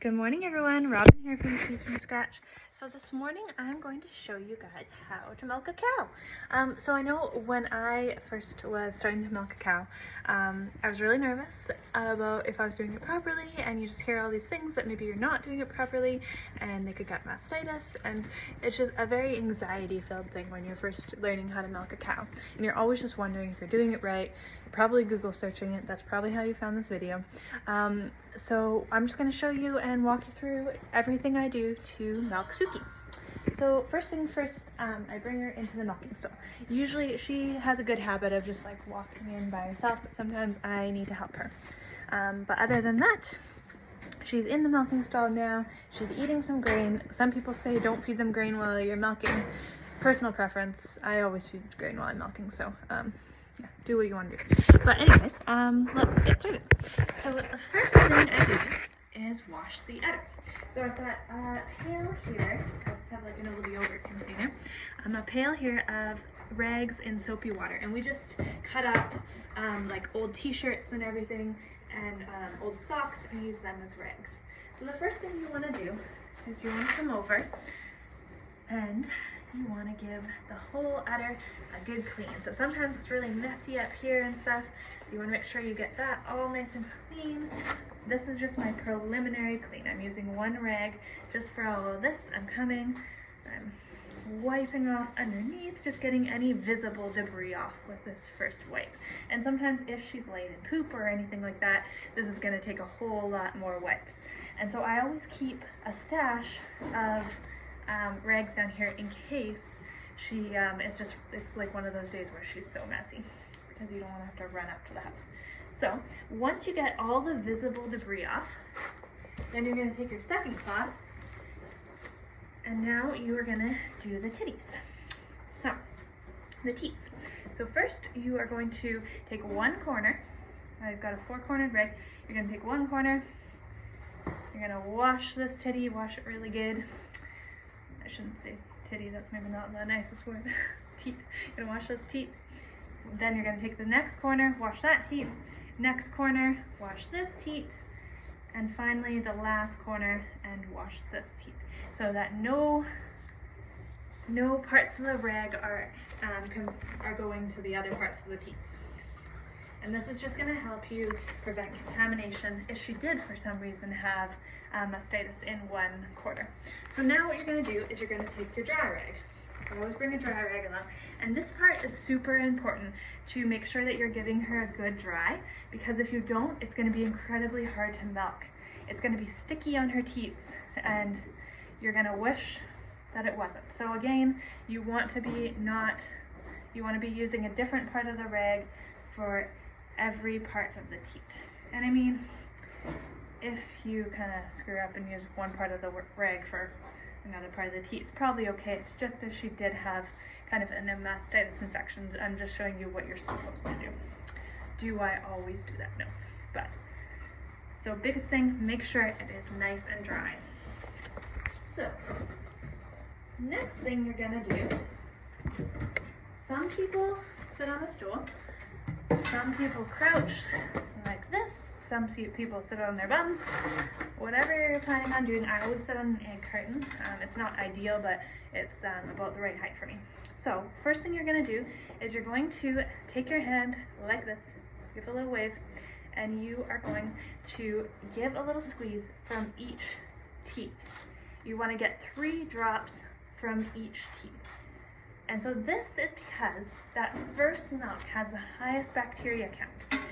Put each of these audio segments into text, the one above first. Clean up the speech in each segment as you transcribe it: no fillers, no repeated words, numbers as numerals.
Good morning everyone, Robin here from Cheese from Scratch. So this morning I'm going to show you guys how to milk a cow. So I know when I first was starting to milk a cow, I was really nervous about if I was doing it properly, and you just hear all these things that maybe you're not doing it properly and they could get mastitis, and it's just a very anxiety filled thing when you're first learning how to milk a cow. And you're always just wondering if you're doing it right. You're probably Google searching it, that's probably how you found this video. So I'm just going to show you and walk you through everything I do to milk Sukey. So first things first, I bring her into the milking stall. Usually she has a good habit of just like walking in by herself, but sometimes I need to help her. But other than that, she's in the milking stall now. She's eating some grain. Some people say don't feed them grain while you're milking. Personal preference, I always feed grain while I'm milking, so yeah, do what you want to do. But anyways, let's get started. So the first thing I do is wash the udder. So I've got a pail here. I just have like an old yogurt container. A pail here of rags in soapy water, and we just cut up like old t-shirts and everything, and old socks, and use them as rags. So the first thing you want to do is you want to come over and you want to give the whole udder a good clean. So sometimes it's really messy up here and stuff, so you want to make sure you get that all nice and clean. This is just my preliminary clean. I'm using one rag just for all of this. I'm wiping off underneath, just getting any visible debris off with this first wipe. And sometimes if she's laid in poop or anything like that, this is going to take a whole lot more wipes. And so I always keep a stash of rags down here in case she it's like one of those days where she's so messy, because you don't want to have to run up to the house. So once you get all the visible debris off, then you're going to take your second cloth, and now you are going to do the titties. So the teats. So first you are going to take one corner. I've got a 4-cornered rag. You're going to take one corner. You're going to wash this titty, wash it really good. I shouldn't say titty, that's maybe not the nicest word. Teat. You're gonna wash this teat. Then you're gonna take the next corner, wash that teat. Next corner, wash this teat. And finally the last corner, and wash this teat. So that no parts of the rag are going to the other parts of the teats. And this is just going to help you prevent contamination if she did for some reason have mastitis in one quarter. So now what you're going to do is you're going to take your dry rag. So I always bring a dry rag along. And this part is super important to make sure that you're giving her a good dry, because if you don't, it's going to be incredibly hard to milk. It's going to be sticky on her teats, and you're going to wish that it wasn't. So again, you want to be using a different part of the rag for every part of the teat. And I mean, if you kind of screw up and use one part of the rag for another part of the teat, it's probably okay. It's just if she did have kind of a mastitis infection, I'm just showing you what you're supposed to do. Do I always do that? No. But, so biggest thing, make sure it is nice and dry. So, next thing you're gonna do, some people sit on a stool. Some people crouch like this. Some people sit on their bum. Whatever you're planning on doing, I always sit on an egg carton. It's not ideal, but it's about the right height for me. So first thing you're going to do is you're going to take your hand like this, give a little wave, and you are going to give a little squeeze from each teat. You want to get 3 drops from each teat. And so this is because that first milk has the highest bacteria count.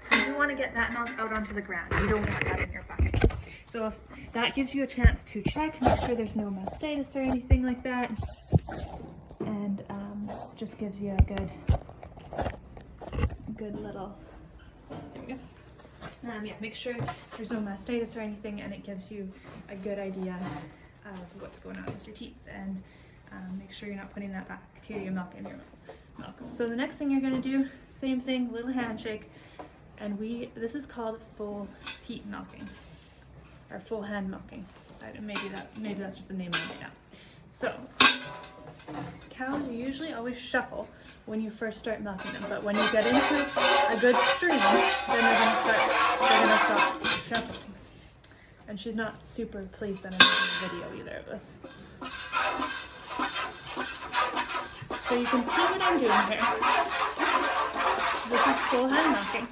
So you want to get that milk out onto the ground. You don't want that in your bucket. So if that gives you a chance to check, make sure there's no mastitis or anything like that. And just gives you a good little, there we go. Yeah, make sure there's no mastitis or anything, and it gives you a good idea of what's going on with your teats. And make sure you're not putting that bacteria milk in your milk. So the next thing you're going to do, same thing, little handshake, and this is called full teat milking, or full hand milking. Maybe that's just a name I made up. So cows usually always shuffle when you first start milking them, but when you get into a good stream, then they're going to stop shuffling. And she's not super pleased that I'm making a video either of this. So you can see what I'm doing here. This is full hand milking.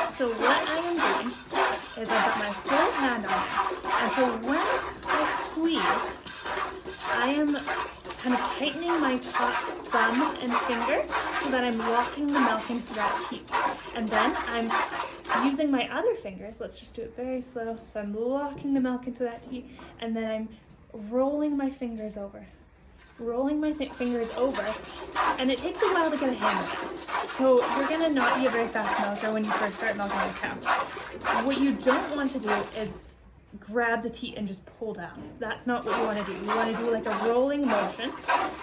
So what I am doing is I've got my full hand on it. And so when I squeeze, I am kind of tightening my top thumb and finger so that I'm locking the milk into that teat. And then I'm using my other fingers, let's just do it very slow. So I'm locking the milk into that teat, and then I'm rolling my fingers over. Rolling my fingers over, and it takes a while to get a hang of it. So you're gonna not be a very fast milker when you first start milking a cow. What you don't want to do is grab the teat and just pull down. That's not what you want to do. You want to do like a rolling motion,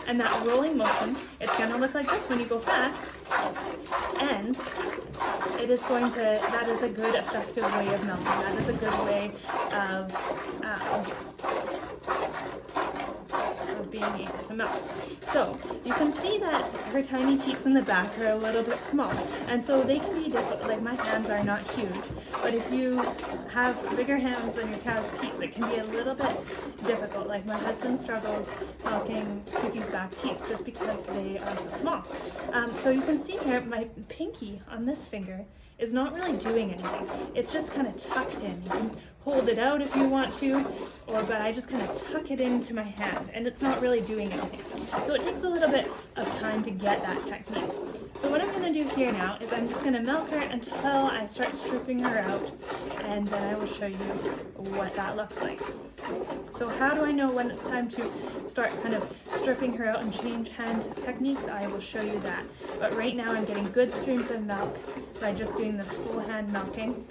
and that rolling motion, it's going to look like this when you go fast, and it is going to, that is a good effective way of milking. That is a good way of being able to milk. So you can see that her tiny teats in the back are a little bit small, and so they can be difficult. Like my hands are not huge, but if you have bigger hands than your cow's teats, it can be a little bit difficult. Like my husband struggles milking Sukey's back teats just because they are so small. So you can see here my pinky on this finger is not really doing anything. It's just kind of tucked in. You can hold it out if you want to, but I just kind of tuck it into my hand, and it's not really doing anything. So it takes a little bit of time to get that technique. So what I'm going to do here now is I'm just going to milk her until I start stripping her out, and then I will show you what that looks like. So how do I know when it's time to start kind of stripping her out and change hand techniques? I will show you that. But right now I'm getting good streams of milk by just doing this full hand milking.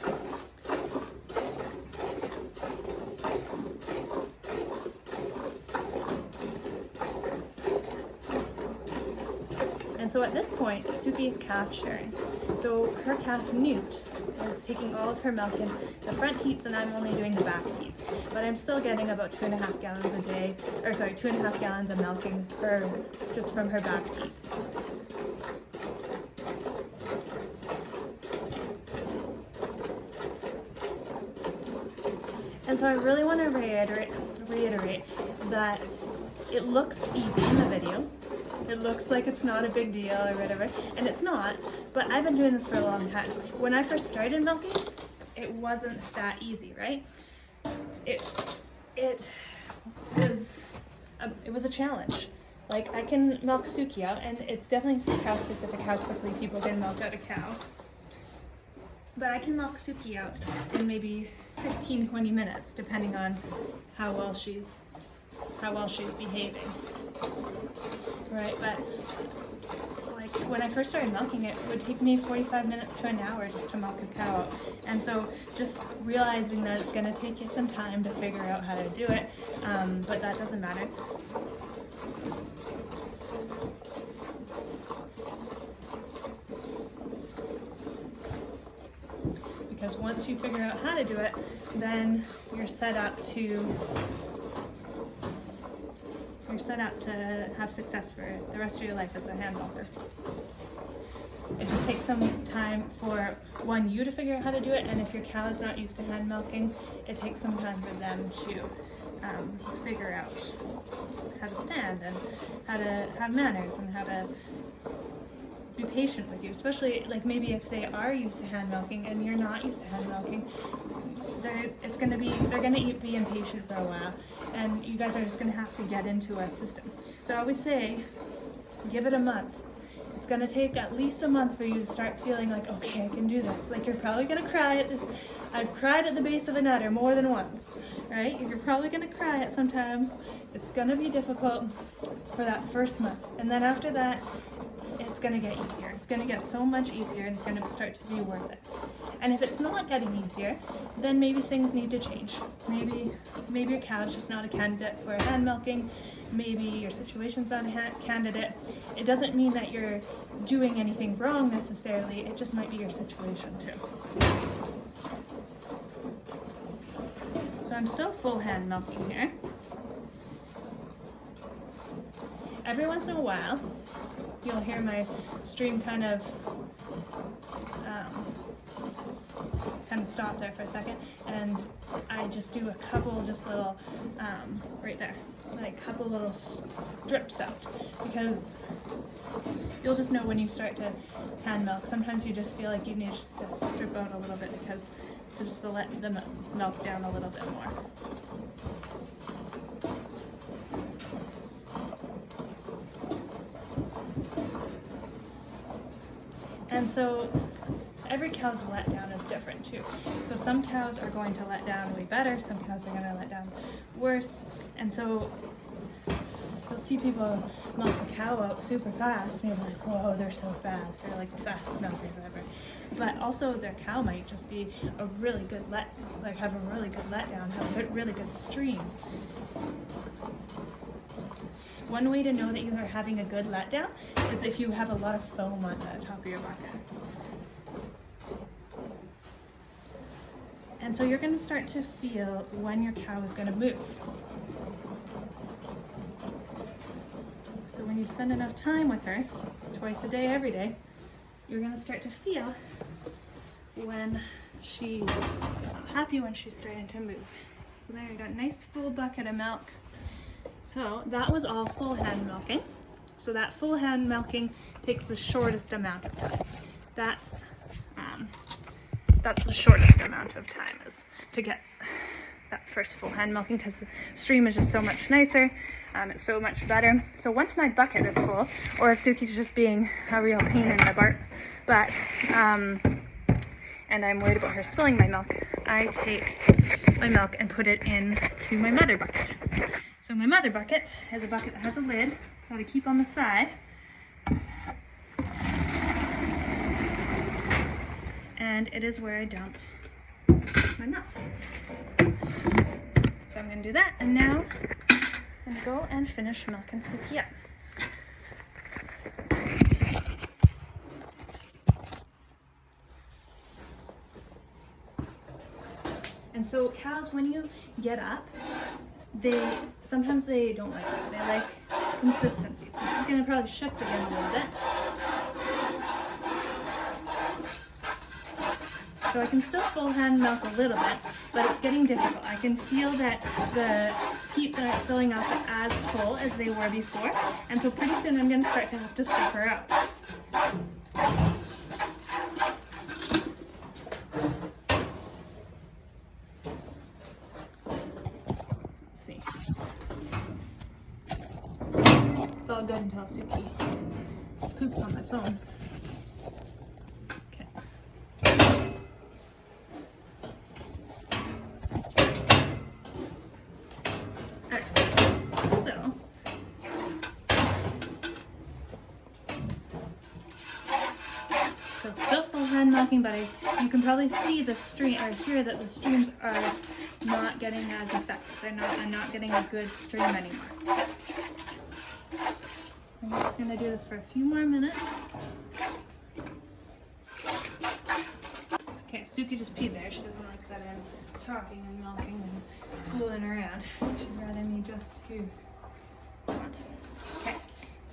And so at this point, Sukey is calf sharing. So her calf Newt is taking all of her milk in the front teats, and I'm only doing the back teats. But I'm still getting about 2.5 gallons a day, 2.5 gallons of milking her just from her back teats. And so I really want to reiterate that it looks easy in the video. It looks like it's not a big deal or whatever, and it's not, but I've been doing this for a long time. When I first started milking, it wasn't that easy, right? It was a challenge. Like, I can milk Sukey out, and it's definitely cow specific how quickly people can milk out a cow. But I can milk Sukey out in maybe 15-20 minutes, depending on how well she's behaving. Right, but like when I first started milking it would take me 45 minutes to an hour just to milk a cow out. And so just realizing that it's going to take you some time to figure out how to do it, but that doesn't matter. Because once you figure out how to do it, then you're set up to have success for the rest of your life as a hand milker. It just takes some time for you to figure out how to do it, and if your cow is not used to hand milking, it takes some time for them to figure out how to stand and how to have manners and how to be patient with you, especially like maybe if they are used to hand milking and you're not used to hand milking. They're gonna be impatient for a while, and you guys are just gonna have to get into a system. So I always say, give it a month. It's gonna take at least a month for you to start feeling like, okay, I can do this. Like you're probably gonna cry I've cried at the base of an udder more than once, right? You're probably gonna cry it sometimes. It's gonna be difficult for that first month, and then after that, it's going to get easier. It's going to get so much easier, and it's going to start to be worth it. And if it's not getting easier, then maybe things need to change. Maybe your cow's just not a candidate for hand milking. Maybe your situation's not a candidate. It doesn't mean that you're doing anything wrong necessarily. It just might be your situation too. So I'm still full hand milking here. Every once in a while, you'll hear my stream kind of gonna stop there for a second, and I just do a couple just little, right there, like a couple little strips out, because you'll just know when you start to hand milk. Sometimes you just feel like you need just to strip out a little bit, because just to let the milk down a little bit more. And so every cow's letdown is different too. So some cows are going to let down way better, some cows are going to let down worse. And so you'll see people milk a cow out super fast and you're like, whoa, they're so fast. They're like the fastest milkers ever. But also their cow might just be a really good have a really good letdown, have a really good stream. One way to know that you are having a good letdown is if you have a lot of foam on the top of your bucket. And so you're going to start to feel when your cow is going to move. So when you spend enough time with her, twice a day, every day, you're going to start to feel when she is not happy, when she's starting to move. So there, you got a nice full bucket of milk. So that was all full hand milking. So that full hand milking takes the shortest amount of time. That's the shortest amount of time is to get that first full hand milking, because the stream is just so much nicer. It's so much better. So once my bucket is full, or if Sukey's just being a real pain in the butt, and I'm worried about her spilling my milk, I take my milk and put it into my mother bucket. So my mother bucket is a bucket that has a lid that I keep on the side. And it is where I dump my milk. So I'm going to do that, and now I'm going to go and finish milking Sukey up. And so cows, when you get up, sometimes they don't like it. They like consistency. So I'm going to probably shift again a little bit. So I can still full hand milk a little bit, but it's getting difficult. I can feel that the teats aren't filling up as full as they were before, and so pretty soon I'm going to start to have to strip her out. Let's see. It's all good until Sukey poops on my phone. So it's still full hand milking, but you can probably see the stream, or hear that the streams are not getting as effective. I'm not getting a good stream anymore. I'm just going to do this for a few more minutes. Okay, Sukey just peed there. She doesn't like that I'm talking and milking and fooling around. She'd rather me just to want. Okay,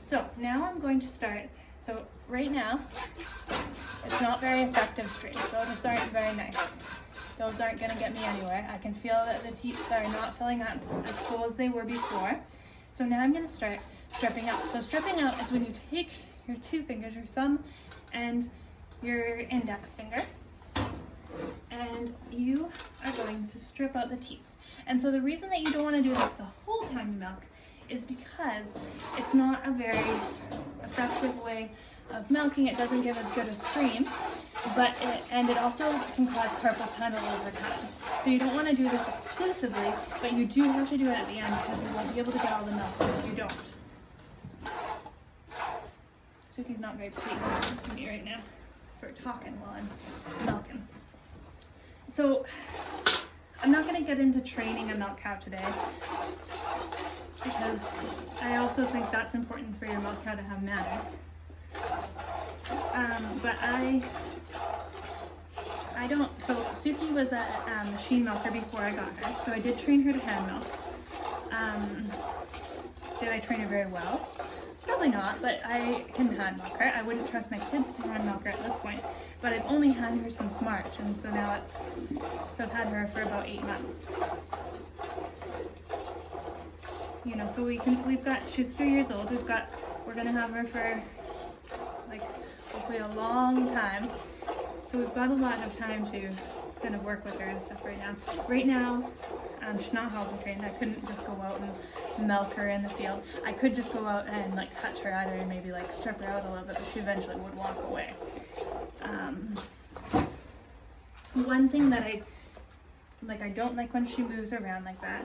so now I'm going to start. So right now, it's not very effective streams. Those aren't very nice. Those aren't going to get me anywhere. I can feel that the teats are not filling up as full as they were before. So now I'm going to start stripping out. So stripping out is when you take your two fingers, your thumb and your index finger, and you are going to strip out the teats. And so the reason that you don't want to do this the whole time you milk is because it's not a very effective way of milking. It doesn't give as good a stream, and it also can cause carpal tunnel over time. So you don't want to do this exclusively, but you do have to do it at the end, because you won't be able to get all the milk if you don't. Sukey's not very pleased with me right now for talking while I'm milking. So I'm not going to get into training a milk cow today, because I also think that's important for your milk cow to have manners. But I don't, so Sukey was a machine milker before I got her, so I did train her to hand milk. did I train her very well? Probably not, but I can hand milk her. I wouldn't trust my kids to hand milk her at this point, but I've only had her since March, and so now so I've had her for about 8 months. You know, so she's 3 years old. We're gonna have her for like hopefully a long time. So we've got a lot of time to kind of work with her and stuff right now. Right now, she's not halter trained. I couldn't just go out and milk her in the field. I could just go out and like touch her at her and maybe like strip her out a little bit, but she eventually would walk away. One thing that I don't like when she moves around like that.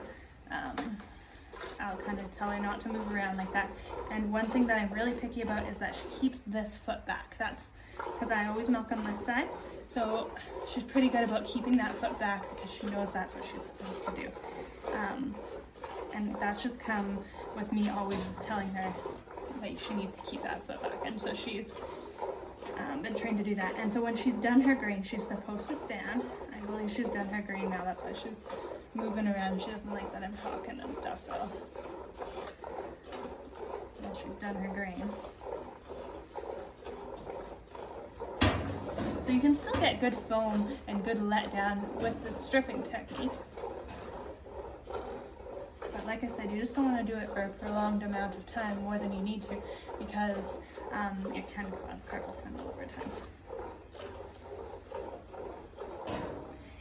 I'll kind of tell her not to move around like that. And one thing that I'm really picky about is that she keeps this foot back. That's because I always milk on this side. So she's pretty good about keeping that foot back because she knows that's what she's supposed to do. And that's just come with me always just telling her like she needs to keep that foot back. And so she's been trained to do that. And so when she's done her green, she's supposed to stand. I believe she's done her green now. That's why she's moving around. She doesn't like that I'm talking and stuff though. Well, she's done her green. So you can still get good foam and good letdown with the stripping technique. But like I said, you just don't want to do it for a prolonged amount of time more than you need to, because it can cause carpal tunnel over time.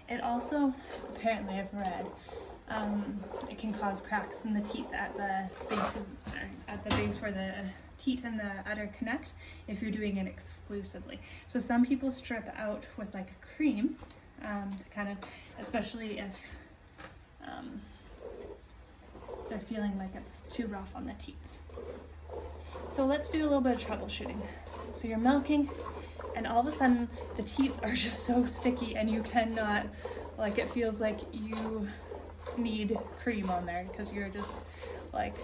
It also, apparently I've read, it can cause cracks in the teats at the base where the teat and the udder connect if you're doing it exclusively. So some people strip out with like a cream to kind of, especially if they're feeling like it's too rough on the teats. So let's do a little bit of troubleshooting. So you're milking, and all of a sudden the teats are just so sticky and you cannot, like, it feels like you need cream on there because you're just like,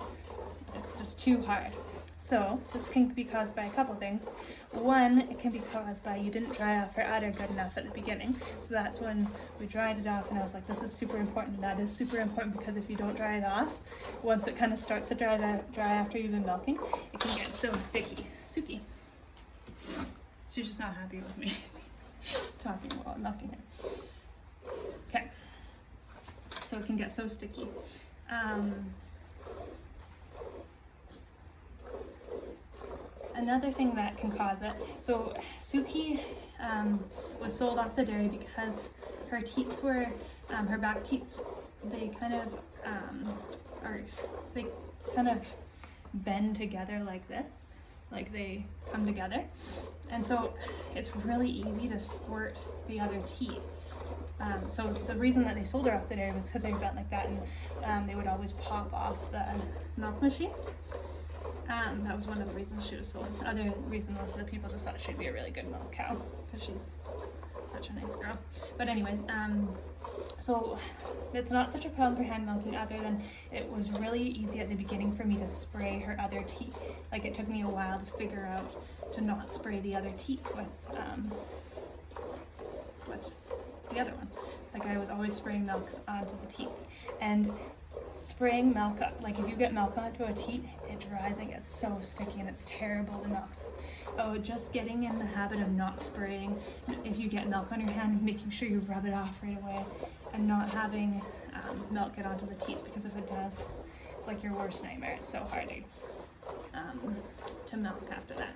it's just too hard. So this can be caused by a couple things. One, it can be caused by you didn't dry off her udder good enough at the beginning. So that's when we dried it off, and I was like, this is super important. That is super important because if you don't dry it off, once it kind of starts to dry after you've been milking, it can get so sticky. Sukey. She's just not happy with me talking while I'm milking her. Okay. So it can get so sticky. Another thing that can cause it, so Sukey was sold off the dairy because her teats were, her back teats, they kind of bend together like this, like they come together. And so it's really easy to squirt the other teat. So the reason that they sold her off the dairy was because they were bent like that, and they would always pop off the milk machine. That was one of the reasons she was sold. The other reason was that people just thought she'd be a really good milk cow because she's such a nice girl. But anyways, so it's not such a problem for hand milking, other than it was really easy at the beginning for me to spray her other teat. Like, it took me a while to figure out to not spray the other teat with the other one. Like, I was always spraying milk onto the teats. And spraying milk, like if you get milk onto a teat, it dries and gets so sticky and it's terrible to milk. Oh, just getting in the habit of not spraying. If you get milk on your hand, making sure you rub it off right away and not having milk get onto the teats, because if it does, it's like your worst nightmare. It's so hard to milk after that.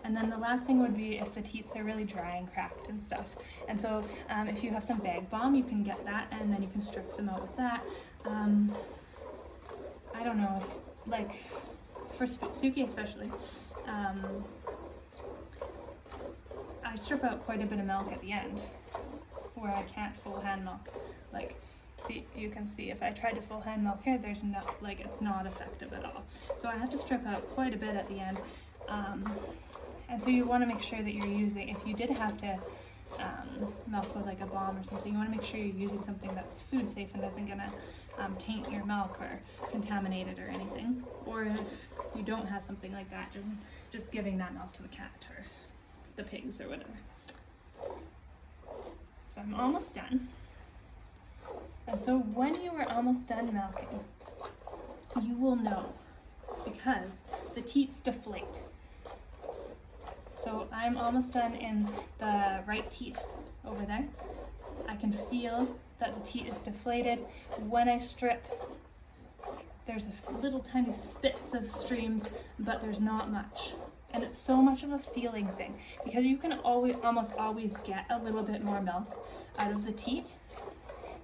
And then the last thing would be if the teats are really dry and cracked and stuff. And so if you have some bag balm, you can get that, and then you can strip them out with that. I don't know, if, like for Sukey especially, I strip out quite a bit of milk at the end where I can't full hand milk. Like, see, you can see if I tried to full hand milk here, there's no, like, it's not effective at all. So I have to strip out quite a bit at the end. And so you want to make sure that you're using, if you did have to milk with like a balm or something, you want to make sure you're using something that's food safe and isn't going to taint your milk or contaminate it or anything. Or if you don't have something like that, just giving that milk to the cat or the pigs or whatever. So I'm almost done. And so when you are almost done milking, you will know because the teats deflate. So I'm almost done in the right teat over there. I can feel that the teat is deflated. When I strip, there's a little tiny spits of streams, but there's not much. And it's so much of a feeling thing because you can almost always get a little bit more milk out of the teat.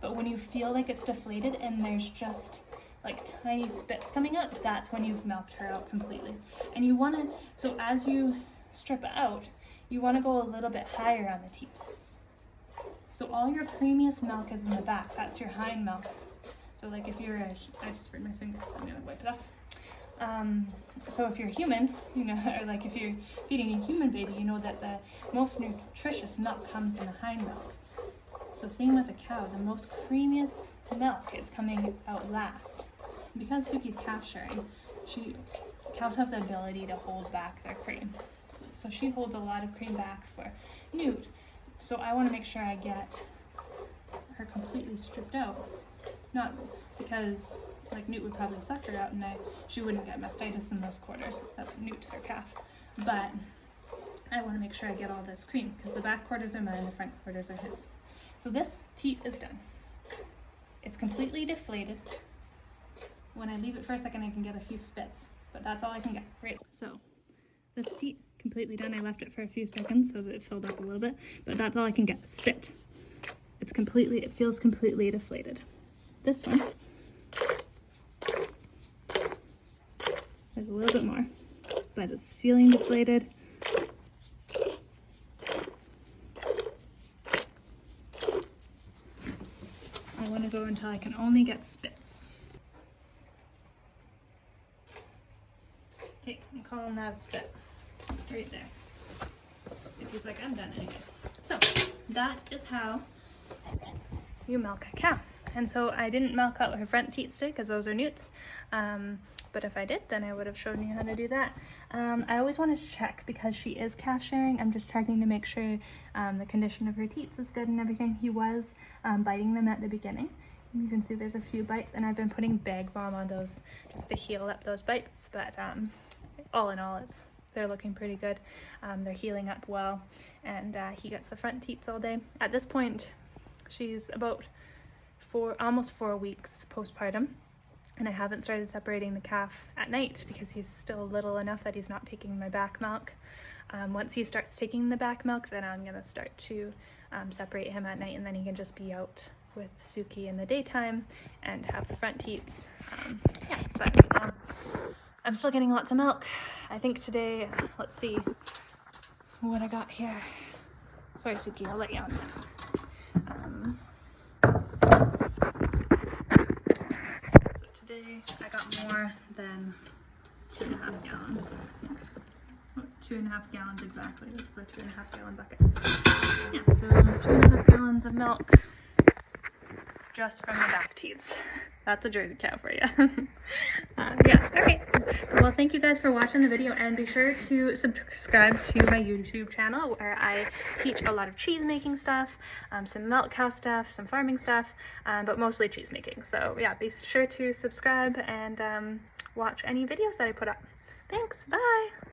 But when you feel like it's deflated and there's just like tiny spits coming up, that's when you've milked her out completely. And you wanna, so as you strip out, you wanna go a little bit higher on the teat. So all your creamiest milk is in the back, that's your hind milk. So like if you're I just burned my fingers, so I'm gonna wipe it off. So if you're human, you know, or like if you're feeding a human baby, you know that the most nutritious milk comes in the hind milk. So same with a cow, the most creamiest milk is coming out last. And because Sukey's calf sharing, cows have the ability to hold back their cream. So she holds a lot of cream back for Newt. So I want to make sure I get her completely stripped out. Not because like Newt would probably suck her out and she wouldn't get mastitis in those quarters. That's Newt's her calf. But I want to make sure I get all this cream because the back quarters are mine, the front quarters are his. So this teat is done. It's completely deflated. When I leave it for a second, I can get a few spits, but that's all I can get. Right. So this teat completely done. I left it for a few seconds so that it filled up a little bit, but that's all I can get. Spit. It feels completely deflated. This one, there's a little bit more, but it's feeling deflated. I want to go until I can only get spits. Okay, I'm calling that a spit. Right there. Sukey's like, I'm done anyways. So that is how you milk a cow. And so I didn't milk out her front teats today because those are Newt's. But if I did, then I would have shown you how to do that. I always want to check because she is calf sharing. I'm just checking to make sure the condition of her teats is good and everything. He was biting them at the beginning. You can see there's a few bites, and I've been putting bag balm on those just to heal up those bites. But all in all, they're looking pretty good. They're healing up well, and he gets the front teats all day. At this point, she's about almost 4 weeks postpartum, and I haven't started separating the calf at night because he's still little enough that he's not taking my back milk. Once he starts taking the back milk, then I'm gonna start to separate him at night, and then he can just be out with Sukey in the daytime and have the front teats. Yeah, but right now I'm still getting lots of milk. I think today, let's see what I got here. Sorry, Sukey, I'll let you on now. So today I got more than 2.5 gallons. 2.5 gallons exactly. This is a 2.5 gallon bucket. Yeah, so 2.5 gallons of milk just from the back teats. That's a Jersey cow for you. Yeah, okay. Well, thank you guys for watching the video, and be sure to subscribe to my YouTube channel where I teach a lot of cheese making stuff, some milk cow stuff, some farming stuff, but mostly cheese making. So yeah, be sure to subscribe and watch any videos that I put up. Thanks, bye!